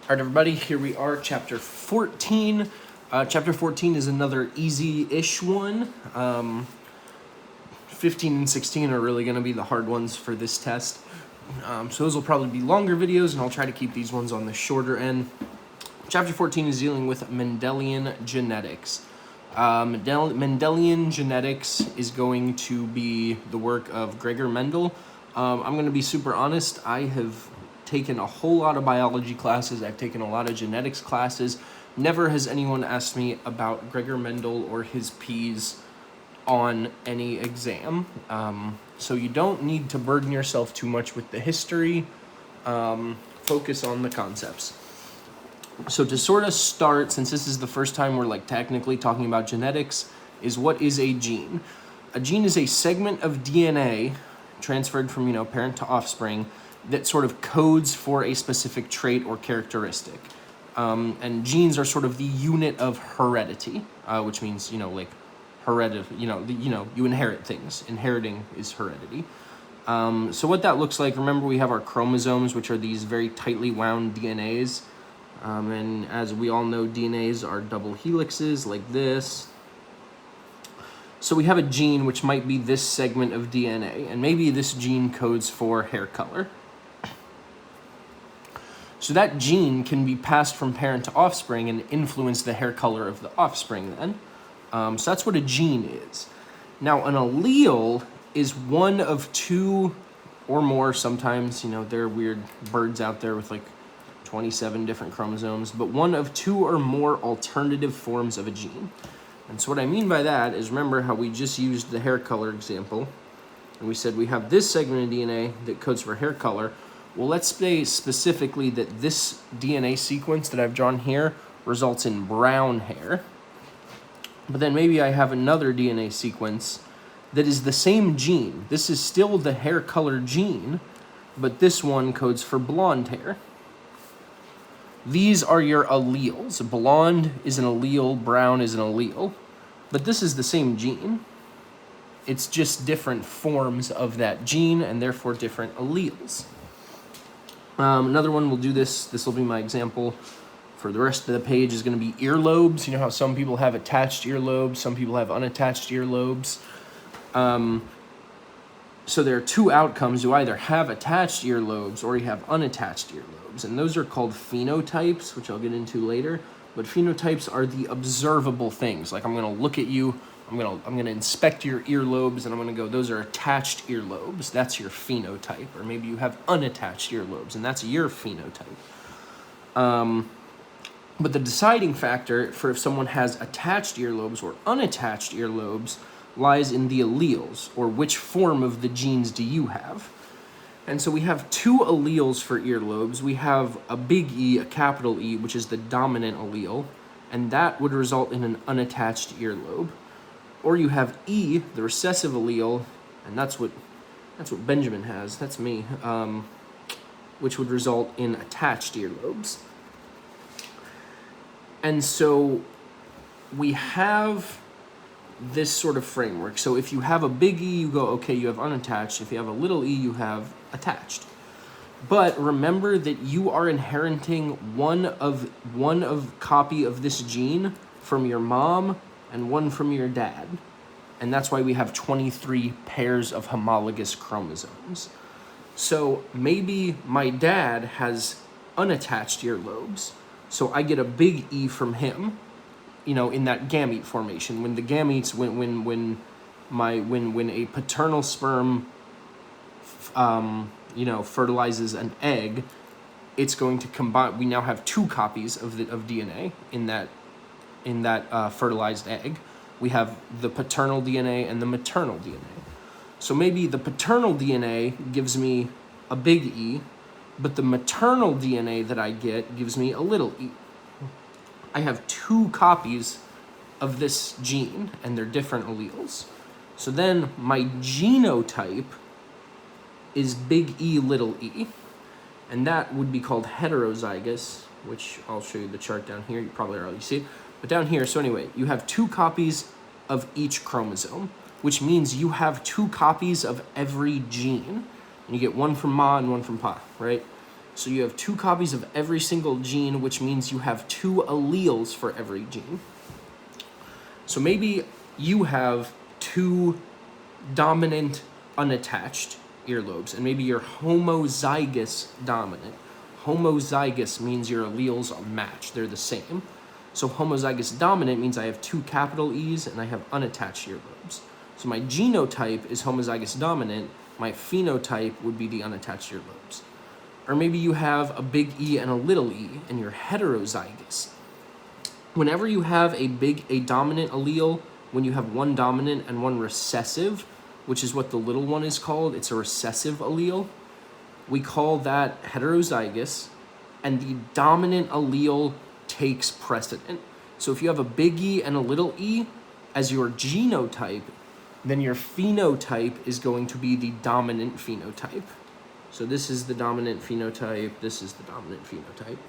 All right, everybody, here we are, chapter 14. Chapter 14 is another easy-ish one. 15 and 16 are really going to be the hard ones for this test. So those will probably be longer videos, and I'll try to keep these ones on the shorter end. Chapter 14 is dealing with Mendelian genetics. Mendelian genetics is going to be the work of Gregor Mendel. I'm going to be super honest. I have taken a whole lot of biology classes. I've taken a lot of genetics classes. Never has anyone asked me about Gregor Mendel or his P's on any exam. So you don't need to burden yourself too much with the history. Focus on the concepts. So to sort of start, since this is the first time we're technically talking about genetics, is what is a gene? A gene is a segment of DNA transferred from, parent to offspring that sort of codes for a specific trait or characteristic. And genes are sort of the unit of heredity, which means, heredity, you inherit things. Inheriting is heredity. So what that looks like, remember we have our chromosomes, which are these very tightly wound DNAs. And as we all know, DNAs are double helixes like this. So we have a gene which might be this segment of DNA, and maybe this gene codes for hair color. So that gene can be passed from parent to offspring and influence the hair color of the offspring then. So that's what a gene is. Now an allele is one of two or more, sometimes, there are weird birds out there with 27 different chromosomes, but one of two or more alternative forms of a gene. And so what I mean by that is, remember how we just used the hair color example, and we said we have this segment of DNA that codes for hair color. Well, let's say specifically that this DNA sequence that I've drawn here results in brown hair. But then maybe I have another DNA sequence that is the same gene. This is still the hair color gene, but this one codes for blonde hair. These are your alleles. Blonde is an allele, brown is an allele. But this is the same gene. It's just different forms of that gene and therefore different alleles. Another one, we'll do this. This will be my example for the rest of the page, is going to be earlobes. You know how some people have attached earlobes, some people have unattached earlobes. So there are two outcomes. You either have attached earlobes or you have unattached earlobes. And those are called phenotypes, which I'll get into later. But phenotypes are the observable things. Like I'm going to look at you, I'm going to inspect your earlobes, and I'm going to go, those are attached earlobes. That's your phenotype. Or maybe you have unattached earlobes, and that's your phenotype. But the deciding factor for if someone has attached earlobes or unattached earlobes lies in the alleles, or which form of the genes do you have. And so we have two alleles for earlobes. We have a big E, a capital E, which is the dominant allele, and that would result in an unattached earlobe. Or you have E, the recessive allele, and that's what Benjamin has, that's me, which would result in attached earlobes. And so we have this sort of framework. So if you have a big E, you go, okay, you have unattached. If you have a little e, you have attached. But remember that you are inheriting one of copy of this gene from your mom and one from your dad. And that's why we have 23 pairs of homologous chromosomes. So maybe my dad has unattached earlobes, so I get a big E from him, in that gamete formation. When the gametes, when a paternal sperm, fertilizes an egg, it's going to combine. We now have two copies of DNA in that fertilized egg. We have the paternal DNA and the maternal DNA. So maybe the paternal DNA gives me a big E, but the maternal DNA that I get gives me a little e. I have two copies of this gene, and they're different alleles. So then my genotype is big E, little e, and that would be called heterozygous, which I'll show you the chart down here. You probably already see it. But down here, so anyway, you have two copies of each chromosome, which means you have two copies of every gene. And you get one from Ma and one from Pa, right? So you have 2 copies of every single gene, which means you have 2 alleles for every gene. So maybe you have 2 dominant unattached earlobes, and maybe you're homozygous dominant. Homozygous means your alleles match, they're the same. So homozygous dominant means I have 2 capital E's and I have unattached earlobes. So my genotype is homozygous dominant, my phenotype would be the unattached earlobes. Or maybe you have a big E and a little e, and you're heterozygous. Whenever you have a dominant allele, when you have one dominant and one recessive, which is what the little one is called, it's a recessive allele, we call that heterozygous, and the dominant allele takes precedent. So if you have a big E and a little e as your genotype, then your phenotype is going to be the dominant phenotype. So this is the dominant phenotype, this is the dominant phenotype.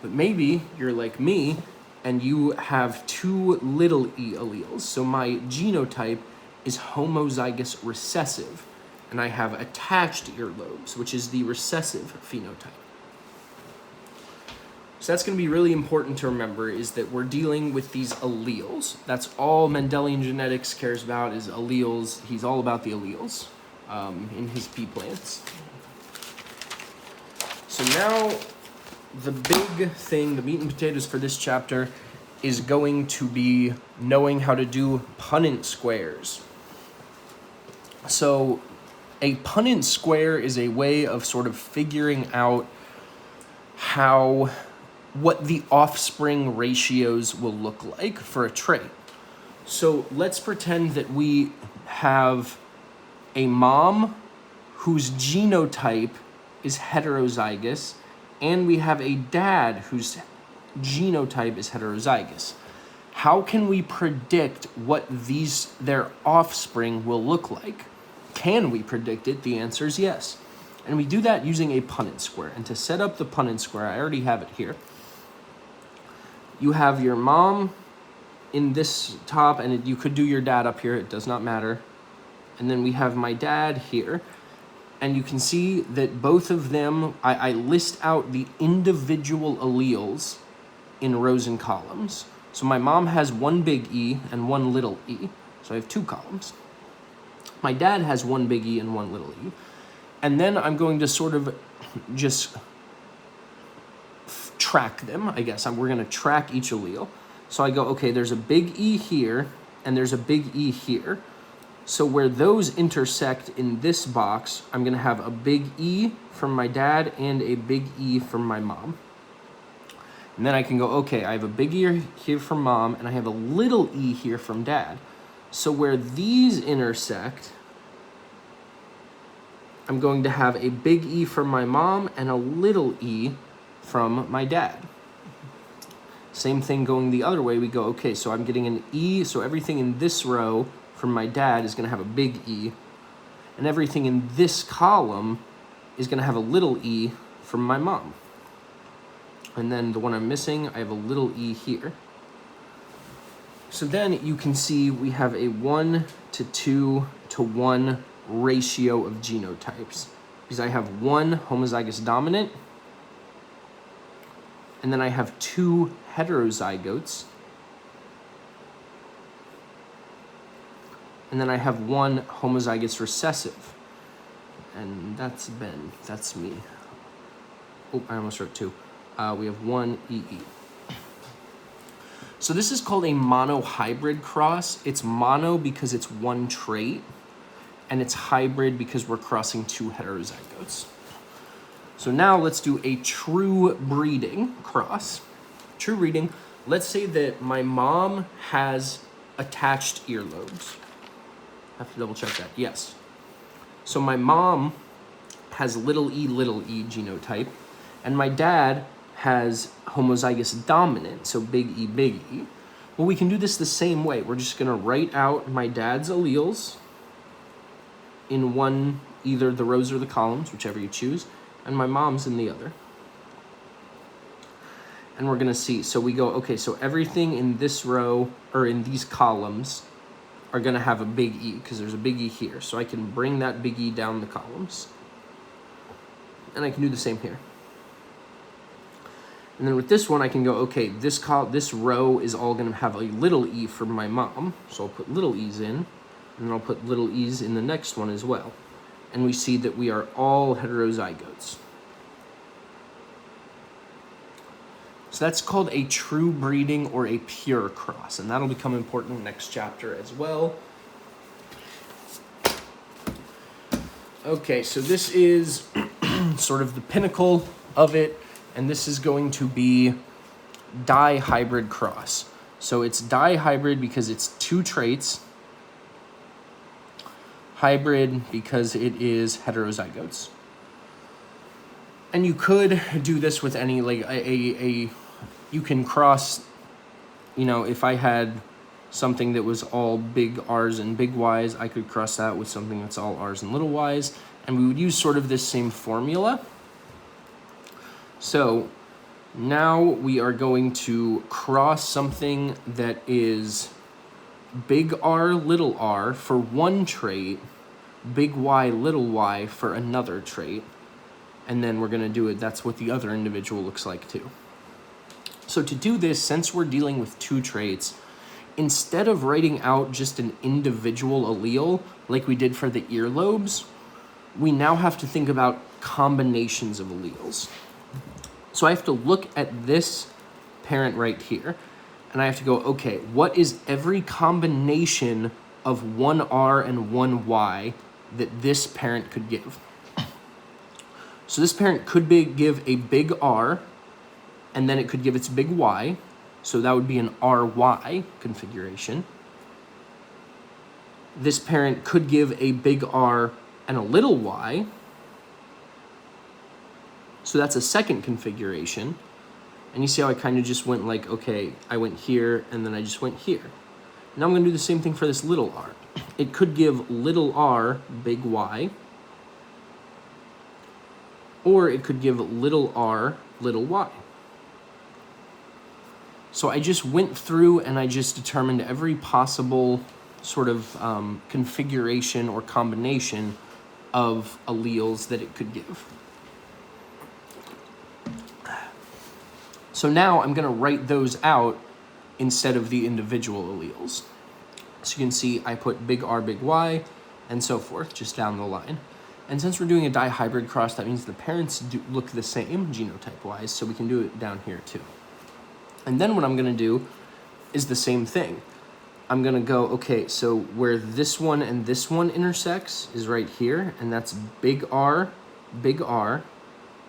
But maybe you're like me and you have 2 little e alleles. So my genotype is homozygous recessive, and I have attached earlobes, which is the recessive phenotype. So that's going to be really important to remember, is that we're dealing with these alleles. That's all Mendelian genetics cares about, is alleles. He's all about the alleles in his pea plants. So now the big thing, the meat and potatoes for this chapter, is going to be knowing how to do Punnett squares. So a Punnett square is a way of sort of figuring out what the offspring ratios will look like for a trait. So let's pretend that we have a mom whose genotype is heterozygous, and we have a dad whose genotype is heterozygous. How can we predict what their offspring will look like? Can we predict it? The answer is yes. And we do that using a Punnett square. And to set up the Punnett square, I already have it here. You have your mom in this top, and you could do your dad up here, it does not matter. And then we have my dad here. And you can see that both of them, I list out the individual alleles in rows and columns. So my mom has 1 big E and 1 little e, so I have 2 columns. My dad has 1 big E and 1 little e. And then I'm going to sort of just track them, I guess. We're going to track each allele. So I go, okay, there's a big E here, and there's a big E here. So where those intersect in this box, I'm going to have a big E from my dad and a big E from my mom. And then I can go, okay, I have a big E here from mom, and I have a little e here from dad. So where these intersect, I'm going to have a big E from my mom and a little e from my dad. Same thing going the other way. We go, okay, so I'm getting an E, so everything in this row from my dad is going to have a big E, and everything in this column is going to have a little e from my mom. And then the one I'm missing, I have a little e here. So then you can see we have a 1:2:1 ratio of genotypes, because I have 1 homozygous dominant, and then I have 2 heterozygotes, and then I have 1 homozygous recessive. And that's me. Oh, I almost wrote 2. We have 1 EE. So this is called a monohybrid cross. It's mono because it's 1 trait, and it's hybrid because we're crossing 2 heterozygotes. So now let's do a true breeding cross. True breeding, let's say that my mom has attached earlobes. I have to double check that, yes. So my mom has little e genotype, and my dad has homozygous dominant, so big E, big E. Well, we can do this the same way. We're just gonna write out my dad's alleles in one, either the rows or the columns, whichever you choose, and my mom's in the other. And we're gonna see, so we go, okay, so everything in this row, or in these columns, are gonna have a big E, because there's a big E here. So I can bring that big E down the columns. And I can do the same here. And then with this one, I can go, okay, this row is all going to have a little e for my mom. So I'll put little e's in, and then I'll put little e's in the next one as well. And we see that we are all heterozygotes. So that's called a true breeding or a pure cross, and that'll become important next chapter as well. Okay, so this is sort of the pinnacle of it, and this is going to be dihybrid cross. So it's dihybrid because it's two traits, hybrid because it is heterozygotes. And you could do this with any, like you can cross, if I had something that was all big R's and big Y's, I could cross that with something that's all R's and little Y's, and we would use sort of this same formula. So now we are going to cross something that is big R, little r for one trait, big Y, little y for another trait, and then we're going to do it. That's what the other individual looks like too. So to do this, since we're dealing with two traits, instead of writing out just an individual allele like we did for the earlobes, we now have to think about combinations of alleles. So I have to look at this parent right here, and I have to go, okay, what is every combination of one R and one Y that this parent could give? So this parent could give a big R, and then it could give its big Y, so that would be an RY configuration. This parent could give a big R and a little y, so that's a second configuration. And you see how I kind of just went like, okay, I went here, and then I just went here. Now I'm going to do the same thing for this little r. It could give little r, big Y, or it could give little r, little y. So I just went through and I just determined every possible sort of configuration or combination of alleles that it could give. So now I'm going to write those out instead of the individual alleles. So you can see I put big R, big Y, and so forth, just down the line. And since we're doing a dihybrid cross, that means the parents look the same genotype-wise, so we can do it down here too. And then what I'm going to do is the same thing. I'm going to go, okay, so where this one and this one intersects is right here, and that's big R, big Y,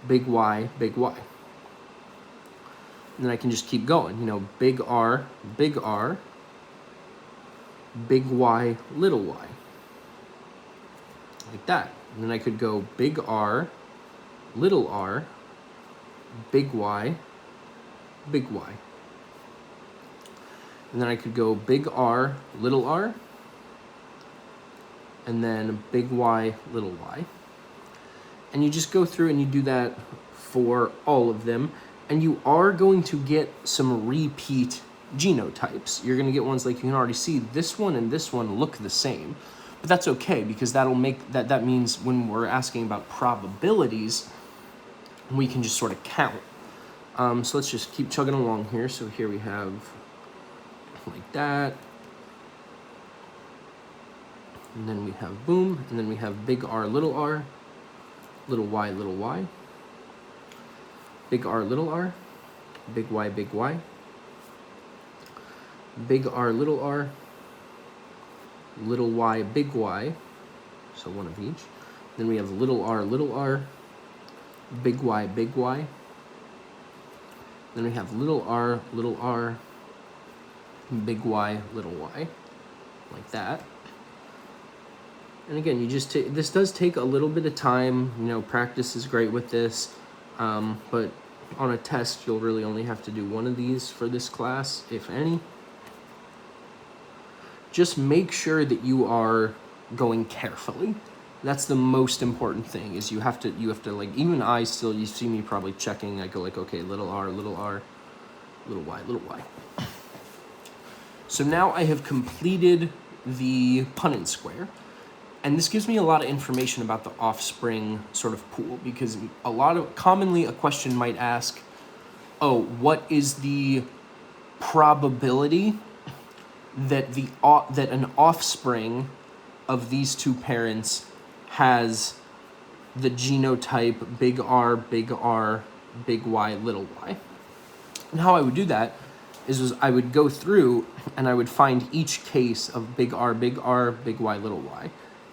big Y. And then I can just keep going, big R, big Y, little y. Like that. And then I could go big R, big Y, big Y. And then I could go big R, and then big Y, little y. And you just go through and you do that for all of them. And you are going to get some repeat genotypes. You're going to get ones like you can already see this one and this one look the same. But that's okay, because that'll make that means when we're asking about probabilities, we can just sort of count. So let's just keep chugging along here. So here we have like that. And then we have boom, and then we have big R, little y, big R, big Y, big R, little y, big Y, so one of each. Then we have little r, big Y, big Y. Then we have little r, big Y, little y, like that. And again, you just this does take a little bit of time. Practice is great with this, but on a test, you'll really only have to do one of these for this class, if any. Just make sure that you are going carefully. That's the most important thing. Is you have to like, even I still, you see me probably checking. I go like, okay, little r, little y. So now I have completed the Punnett square. And this gives me a lot of information about the offspring sort of pool, because commonly a question might ask, oh, what is the probability that that an offspring of these two parents has the genotype big R, big Y, little y? And how I would do that is I would go through and I would find each case of big R, big Y, little y.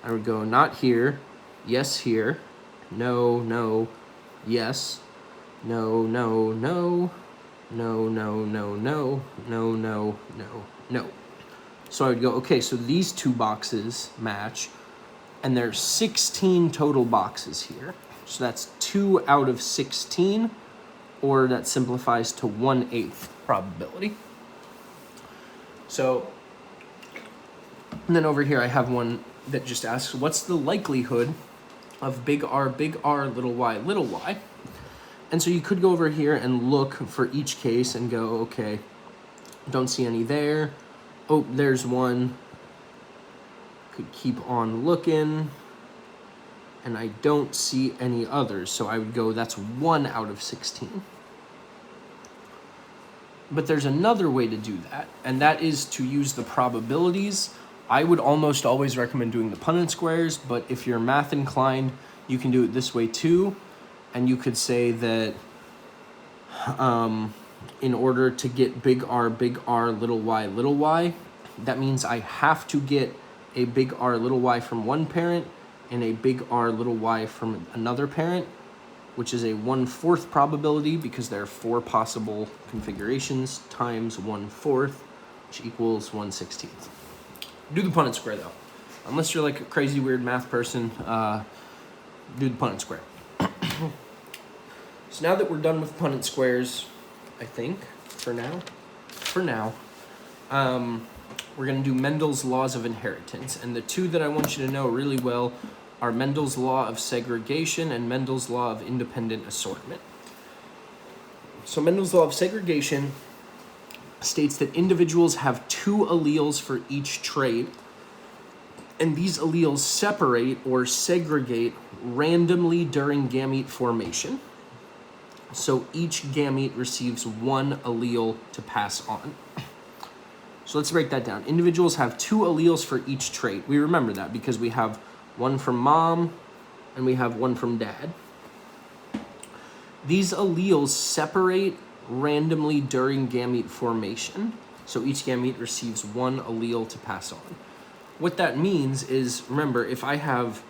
I would go not here, yes here, no, no, yes, no, no, no, no, no, no, no, no, no, no, no. So I would go, okay, so these two boxes match, and there's 16 total boxes here. So that's 2 out of 16, or that simplifies to 1/8 probability. So, and then over here I have one that just asks, what's the likelihood of big R, little y? And so you could go over here and look for each case and go, okay, don't see any there. Oh, there's one. Could keep on looking. And I don't see any others. So I would go, that's 1 out of 16. But there's another way to do that, and that is to use the probabilities. I would almost always recommend doing the Punnett squares, but if you're math inclined, you can do it this way too. And you could say that in order to get big R, little y, that means I have to get a big R, little y from one parent and a big R, little y from another parent, which is a 1/4 probability because there are 4 possible configurations times 1/4, which equals 1/16. Do the Punnett square though. Unless you're like a crazy weird math person, do the Punnett square. So now that we're done with Punnett squares, I think, for now, we're gonna do Mendel's laws of inheritance. And the two that I want you to know really well are Mendel's law of segregation and Mendel's law of independent assortment. So Mendel's law of segregation states that individuals have 2 alleles for each trait, and these alleles separate or segregate randomly during gamete formation. So each gamete receives 1 allele to pass on. So let's break that down. Individuals have 2 alleles for each trait. We remember that because we have one from mom and we have one from dad. These alleles separate randomly during gamete formation. So each gamete receives 1 allele to pass on. What that means is, remember, if I have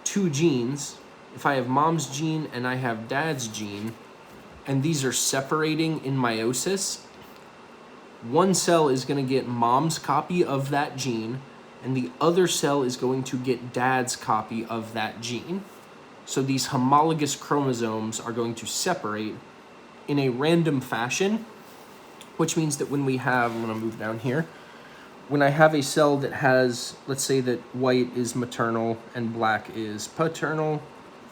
2 genes, if I have mom's gene and I have dad's gene, and these are separating in meiosis, one cell is going to get mom's copy of that gene, and the other cell is going to get dad's copy of that gene. So these homologous chromosomes are going to separate in a random fashion, which means that when we have, I'm going to move down here, when I have a cell that has, let's say that white is maternal and black is paternal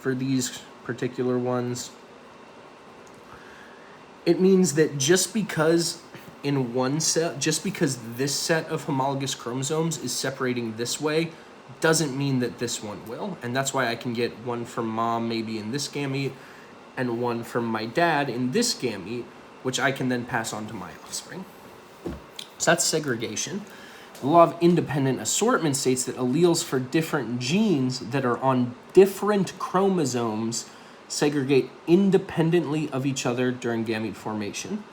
for these particular ones, it means that just because in one cell, just because this set of homologous chromosomes is separating this way, doesn't mean that this one will. And that's why I can get one from mom maybe in this gamete and one from my dad in this gamete, which I can then pass on to my offspring. So that's segregation. The law of independent assortment states that alleles for different genes that are on different chromosomes segregate independently of each other during gamete formation.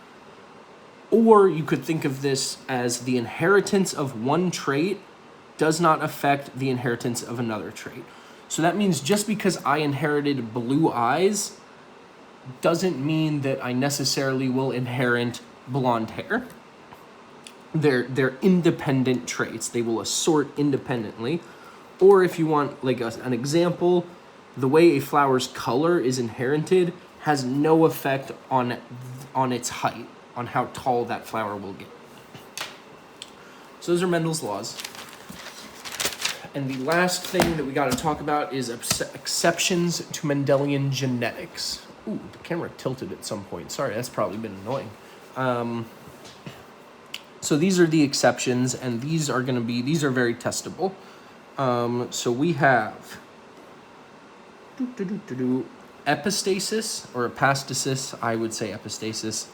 Or you could think of this as the inheritance of one trait does not affect the inheritance of another trait. So that means just because I inherited blue eyes doesn't mean that I necessarily will inherit blonde hair. They're independent traits. They will assort independently. Or if you want like an example, the way a flower's color is inherited has no effect on its height, on how tall that flower will get. So those are Mendel's laws. And the last thing that we got to talk about is exceptions to Mendelian genetics. Ooh, the camera tilted at some point. Sorry, that's probably been annoying. So these are the exceptions, and these are very testable. So we have epistasis or epistasis. I would say epistasis.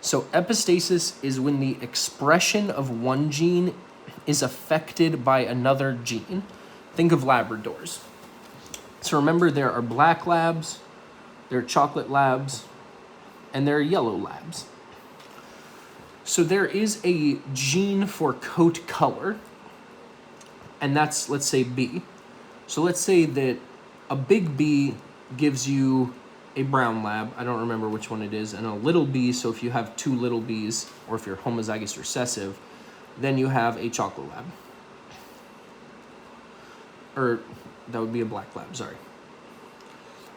So epistasis is when the expression of one gene is affected by another gene. Think of Labradors. So remember, there are black labs, there are chocolate labs, and there are yellow labs. So there is a gene for coat color, and that's, let's say, B. So let's say that a big B gives you a brown lab, I don't remember which one it is, and a little b, so if you have two little b's, or if you're homozygous recessive, then you have a chocolate lab. Or that would be a black lab, sorry.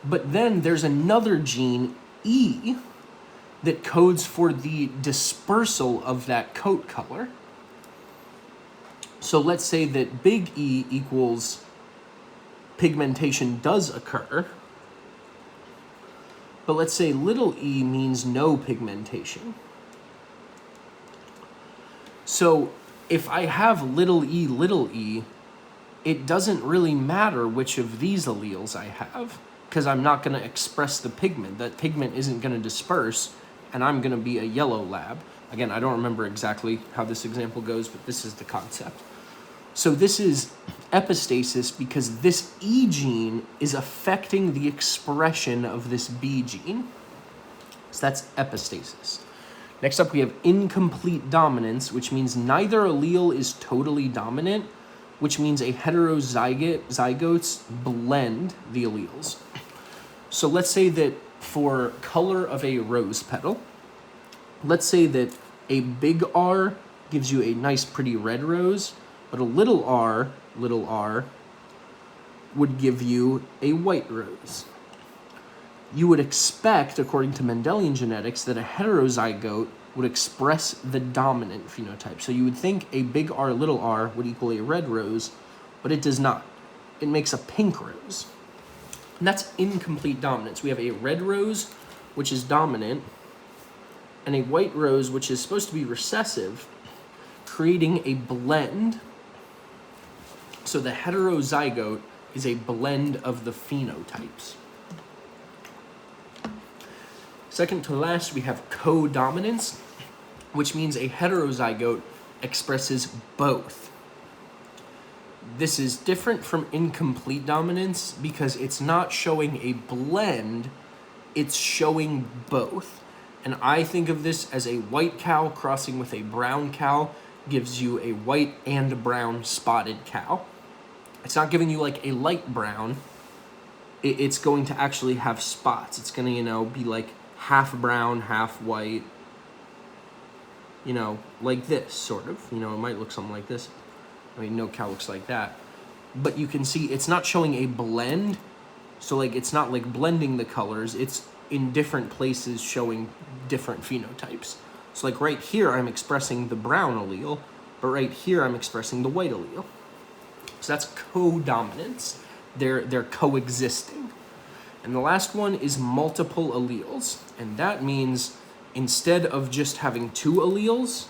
But then there's another gene, E, that codes for the dispersal of that coat color. So let's say that big E equals pigmentation does occur, but let's say little e means no pigmentation. So if I have little e, it doesn't really matter which of these alleles I have, because I'm not going to express the pigment. That pigment isn't going to disperse, and I'm going to be a yellow lab. Again, I don't remember exactly how this example goes, but this is the concept. So this is epistasis because this E gene is affecting the expression of this B gene. So that's epistasis. Next up, we have incomplete dominance, which means neither allele is totally dominant, which means a heterozygotes blend the alleles. So let's say that for color of a rose petal, let's say that a big R gives you a nice pretty red rose, but a little r would give you a white rose. You would expect, according to Mendelian genetics, that a heterozygote would express the dominant phenotype. So you would think a big R, little r would equal a red rose, but it does not. It makes a pink rose. And that's incomplete dominance. We have a red rose, which is dominant, and a white rose, which is supposed to be recessive, creating a blend. So the heterozygote is a blend of the phenotypes. Second to last, we have codominance, which means a heterozygote expresses both. This is different from incomplete dominance because it's not showing a blend, it's showing both. And I think of this as a white cow crossing with a brown cow gives you a white and brown spotted cow. It's not giving you like a light brown. It's going to actually have spots. It's going to, be like half brown, half white. Like this, sort of. It might look something like this. I mean, no cow looks like that. But you can see it's not showing a blend. So, it's not like blending the colors. It's in different places showing different phenotypes. So, right here, I'm expressing the brown allele. But right here, I'm expressing the white allele. So that's codominance. They're coexisting. And the last one is multiple alleles. And that means instead of just having two alleles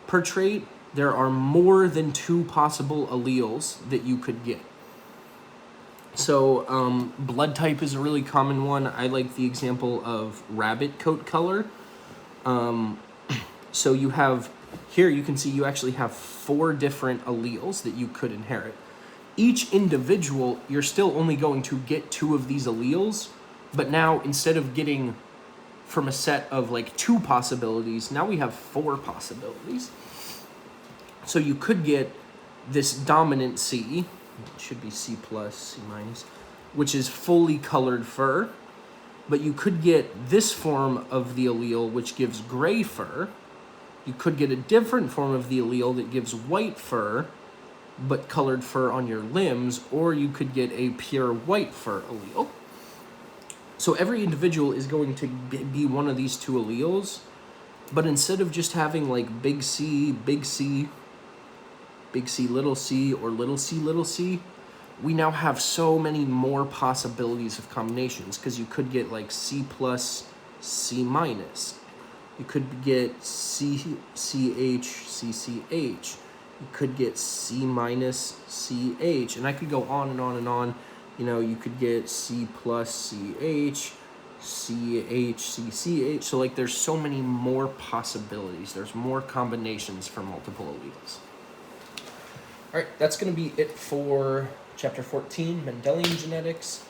per trait, there are more than two possible alleles that you could get. So blood type is a really common one. I like the example of rabbit coat color. So you have, here you can see you actually have 4 different alleles that you could inherit. Each individual, you're still only going to get 2 of these alleles, but now instead of getting from a set of 2 possibilities, now we have 4 possibilities. So you could get this dominant C, it should be C plus, C minus, which is fully colored fur, but you could get this form of the allele which gives gray fur. You could get a different form of the allele that gives white fur, but colored fur on your limbs, or you could get a pure white fur allele. So every individual is going to be one of these 2 alleles, but instead of just having big C, big C, big C, little c, or little c, we now have so many more possibilities of combinations, because you could get C plus, C minus. You could get CCH, CCH. You could get C minus CH, and I could go on and on and on. You know, you could get C plus CH, CH, CCH. So like there's so many more possibilities. There's more combinations for multiple alleles. All right, that's going to be it for chapter 14, Mendelian genetics.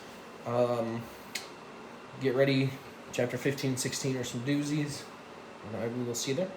Get ready, chapter 15, 16 are some doozies, and we will see you there.